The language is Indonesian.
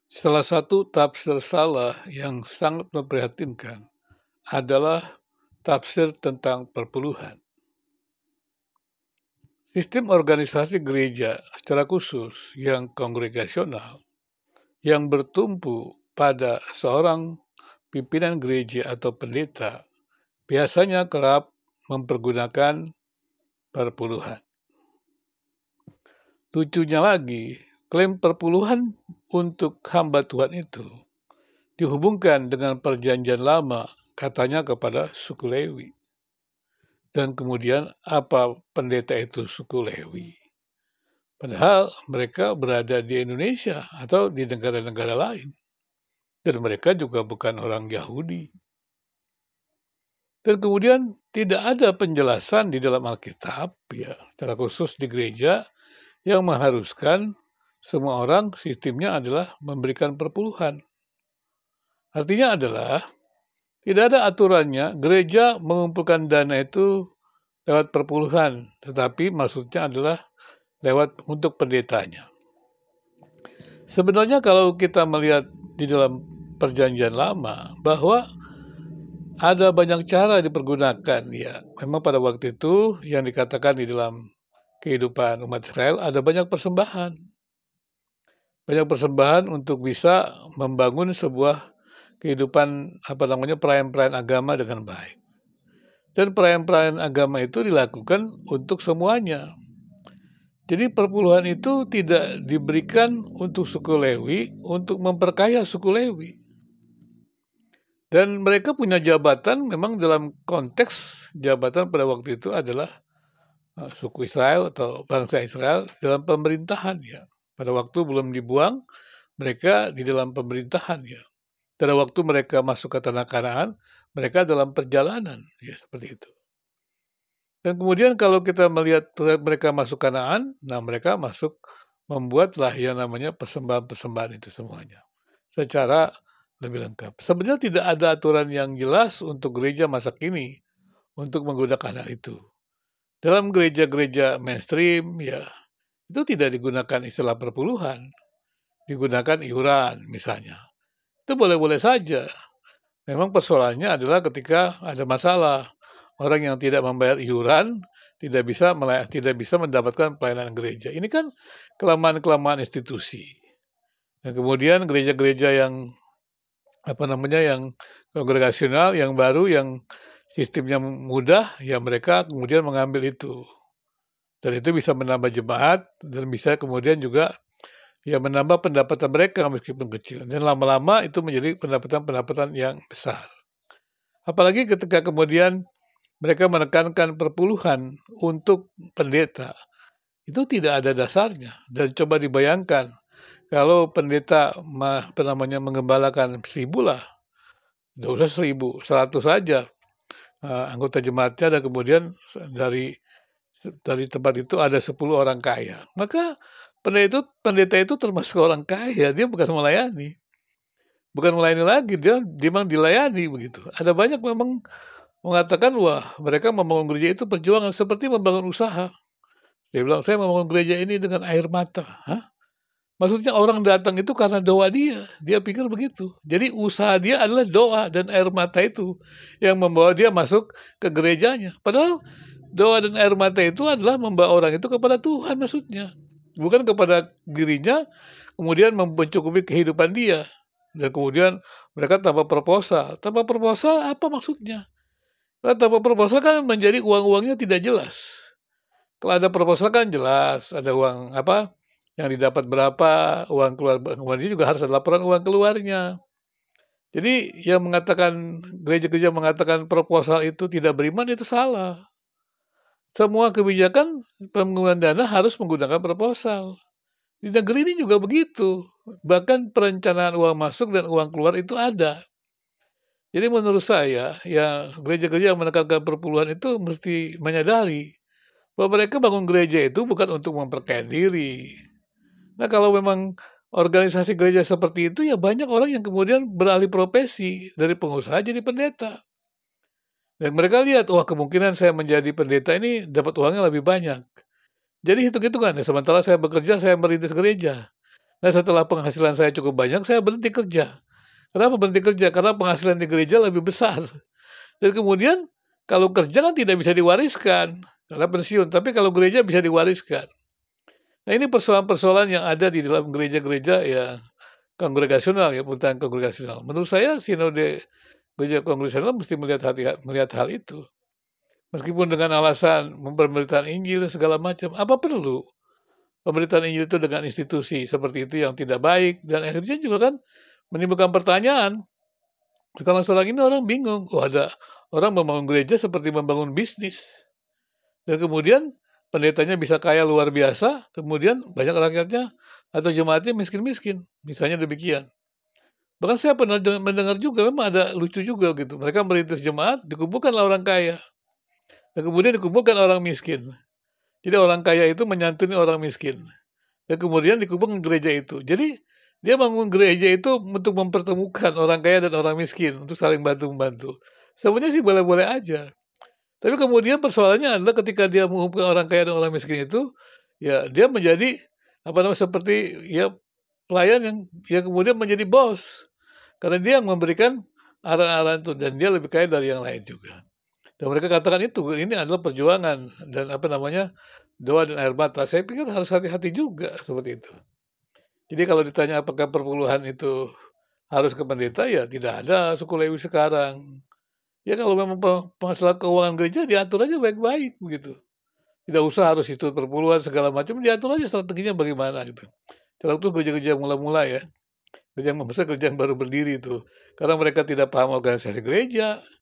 Salah satu tafsir salah yang sangat memprihatinkan adalah tafsir tentang perpuluhan. Sistem organisasi gereja secara khusus yang kongregasional, yang bertumpu pada seorang pimpinan gereja atau pendeta, biasanya kerap mempergunakan perpuluhan. Lucunya lagi, klaim perpuluhan untuk hamba Tuhan itu dihubungkan dengan perjanjian lama, katanya kepada suku Lewi. Dan kemudian apa pendeta itu suku Lewi? Padahal mereka berada di Indonesia atau di negara-negara lain. Dan mereka juga bukan orang Yahudi. Dan kemudian tidak ada penjelasan di dalam Alkitab, ya, secara khusus di gereja, yang mengharuskan semua orang sistemnya adalah memberikan perpuluhan. Artinya adalah tidak ada aturannya gereja mengumpulkan dana itu lewat perpuluhan, tetapi maksudnya adalah lewat untuk pendetanya. Sebenarnya kalau kita melihat di dalam perjanjian lama bahwa ada banyak cara dipergunakan, ya. Memang pada waktu itu yang dikatakan di dalam kehidupan umat Israel ada banyak persembahan. Banyak persembahan untuk bisa membangun sebuah kehidupan perayaan-perayaan agama dengan baik. Dan perayaan-perayaan agama itu dilakukan untuk semuanya. Jadi perpuluhan itu tidak diberikan untuk suku Lewi untuk memperkaya suku Lewi. Dan mereka punya jabatan memang dalam konteks jabatan pada waktu itu adalah suku Israel atau bangsa Israel dalam pemerintahan, ya. Pada waktu belum dibuang, mereka di dalam pemerintahan, ya. Pada waktu mereka masuk ke tanah Kanaan, mereka dalam perjalanan, ya, seperti itu. Dan kemudian kalau kita melihat mereka masuk Kanaan, nah mereka masuk membuatlah yang namanya persembahan-persembahan itu semuanya secara lebih lengkap. Sebenarnya tidak ada aturan yang jelas untuk gereja masa kini untuk menggunakan hal itu. Dalam gereja-gereja mainstream, ya, itu tidak digunakan istilah perpuluhan, digunakan iuran misalnya. Itu boleh-boleh saja. Memang persoalannya adalah ketika ada masalah. Orang yang tidak membayar iuran tidak bisa mendapatkan pelayanan gereja. Ini kan kelamaan-kelamaan institusi. Dan kemudian gereja-gereja yang yang kongregasional, yang baru, yang sistemnya mudah, ya mereka kemudian mengambil itu. Dan itu bisa menambah jemaat dan bisa kemudian juga ya menambah pendapatan mereka meskipun kecil. Dan lama-lama itu menjadi pendapatan-pendapatan yang besar. Apalagi ketika kemudian mereka menekankan perpuluhan untuk pendeta. Itu tidak ada dasarnya. Dan coba dibayangkan, kalau pendeta menggembalakan 1.000 lah, tidak usah 1.000, 100 saja anggota jemaatnya, dan kemudian dari tempat itu ada 10 orang kaya. Maka pendeta itu termasuk orang kaya, dia bukan melayani. Bukan melayani lagi, dia memang dilayani begitu. Ada banyak memang mengatakan, wah mereka membangun gereja itu perjuangan seperti membangun usaha. Dia bilang, saya membangun gereja ini dengan air mata. Hah? Maksudnya orang datang itu karena doa dia. Dia pikir begitu. Jadi usaha dia adalah doa dan air mata itu yang membawa dia masuk ke gerejanya. Padahal doa dan air mata itu adalah membawa orang itu kepada Tuhan maksudnya. Bukan kepada dirinya, kemudian mencukupi kehidupan dia. Dan kemudian mereka tanpa proposal. Tanpa proposal apa maksudnya? Nah, tanpa proposal kan menjadi uang-uangnya tidak jelas. Kalau ada proposal kan jelas, ada uang apa yang didapat berapa, uang keluar, kemudian juga harus ada laporan uang keluarnya. Jadi yang mengatakan gereja-gereja mengatakan proposal itu tidak beriman itu salah. Semua kebijakan penggunaan dana harus menggunakan proposal. Di negeri ini juga begitu. Bahkan perencanaan uang masuk dan uang keluar itu ada. Jadi menurut saya, ya gereja-gereja yang menekankan perpuluhan itu mesti menyadari bahwa mereka bangun gereja itu bukan untuk memperkaya diri. Nah kalau memang organisasi gereja seperti itu, ya banyak orang yang kemudian beralih profesi dari pengusaha jadi pendeta. Dan mereka lihat, wah kemungkinan saya menjadi pendeta ini dapat uangnya lebih banyak. Jadi hitung-hitungan, ya, sementara saya bekerja, saya merintis gereja. Nah, setelah penghasilan saya cukup banyak, saya berhenti kerja. Kenapa berhenti kerja? Karena penghasilan di gereja lebih besar. Dan kemudian kalau kerja kan tidak bisa diwariskan karena pensiun, tapi kalau gereja bisa diwariskan. Nah, ini persoalan-persoalan yang ada di dalam gereja-gereja yang kongregasional ya, pemerintahan kongregasional. Menurut saya sinode gereja kongregasional mesti melihat hal itu. Meskipun dengan alasan pemberitaan Injil dan segala macam, apa perlu pemberitaan Injil itu dengan institusi seperti itu yang tidak baik, dan akhirnya juga kan menimbulkan pertanyaan. Sekarang-sekarang ini orang bingung, oh ada orang membangun gereja seperti membangun bisnis. Dan kemudian pendetanya bisa kaya luar biasa, kemudian banyak rakyatnya atau jemaatnya miskin-miskin, misalnya demikian. Bahkan saya pernah mendengar juga, memang ada lucu juga gitu, mereka merintis jemaat, dikumpulkanlah orang kaya, dan kemudian dikumpulkan orang miskin. Jadi orang kaya itu menyantuni orang miskin, dan kemudian dikumpulkan gereja itu. Jadi dia bangun gereja itu untuk mempertemukan orang kaya dan orang miskin, untuk saling bantu-membantu. Sebenarnya sih boleh-boleh aja. Tapi kemudian persoalannya adalah ketika dia mengumpulkan orang kaya dan orang miskin itu, ya dia menjadi apa namanya seperti ya pelayan yang kemudian menjadi bos. Karena dia yang memberikan arahan-arahan itu dan dia lebih kaya dari yang lain juga. Dan mereka katakan itu ini adalah perjuangan dan apa namanya doa dan air mata. Saya pikir harus hati-hati juga seperti itu. Jadi kalau ditanya apakah perpuluhan itu harus ke pendeta, ya tidak ada suku Lewi sekarang. Ya kalau memang masalah keuangan gereja diatur aja baik-baik begitu. Tidak usah harus itu perpuluhan segala macam, diatur aja strateginya bagaimana gitu. Kalau itu gereja-gereja mula-mula ya, gereja yang besar, gereja yang baru berdiri itu. Karena mereka tidak paham organisasi gereja,